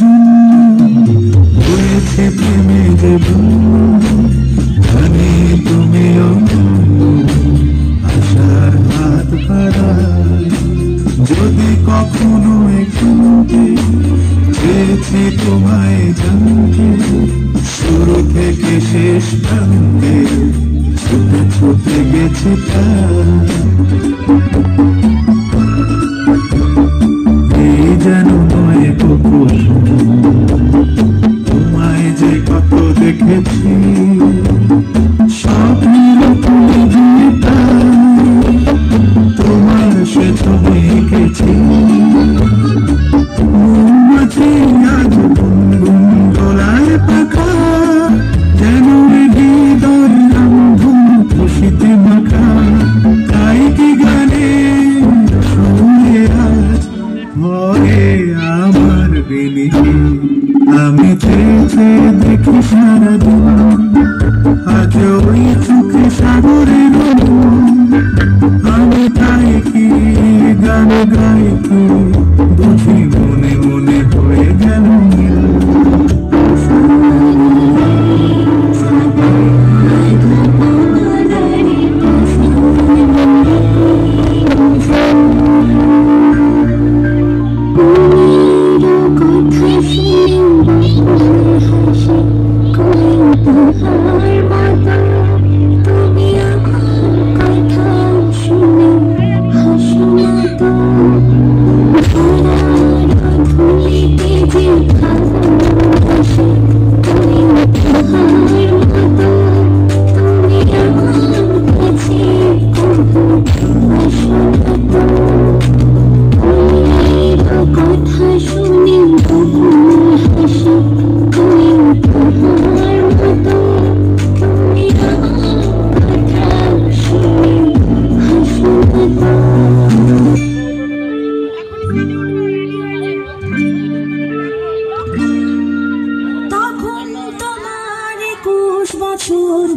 জন্য হয়েছে প্রেমে যে জানি তুমি আশার হাত বাড়ায় যদি কখনো একটু চেয়েছি তোমায় জানতে শুরু থেকে শেষ প্রান্তে ছুটে ছুটে গেছি এই যেন নয় তোমায় যে কত দেখেছি স্বপ্নের তুমি তোমার সে ছবি এঁকেছি মৌমাছি আজ গুনগুন দোলায় পাখা যেন হৃদয় রঙধুম খুশিতে মাখা তাই কি গানে শুনে আজ ভরে আমার বিলিকে আমি চেয়েছে দেখি সারাদিন আজ ওই চোখে সাগরের আমি তাই কি গান গাই কি বুঝি মনে মনে হয়ে গেল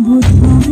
বছর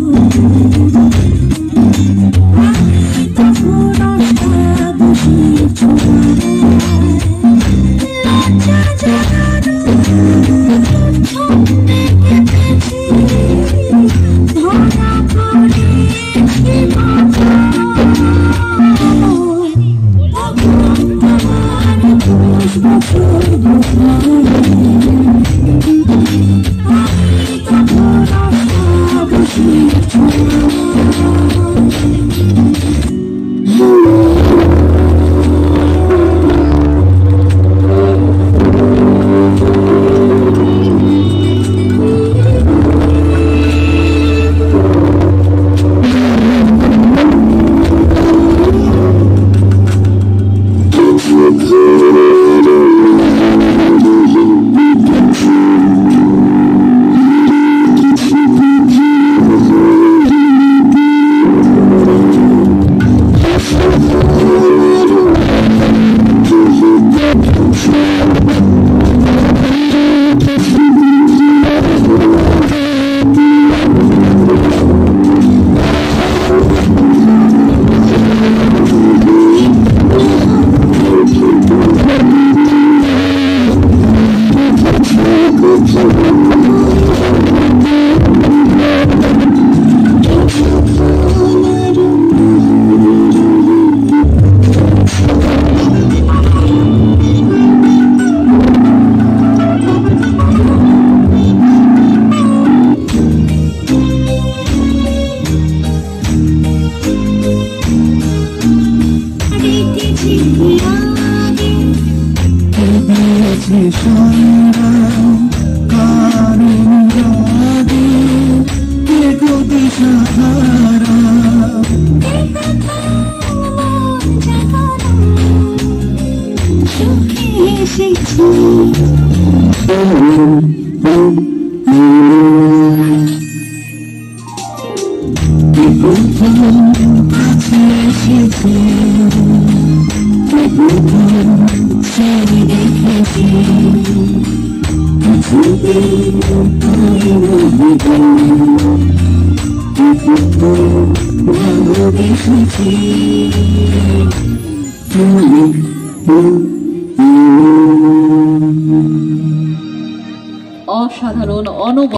you অসাধারণ অনবদ্য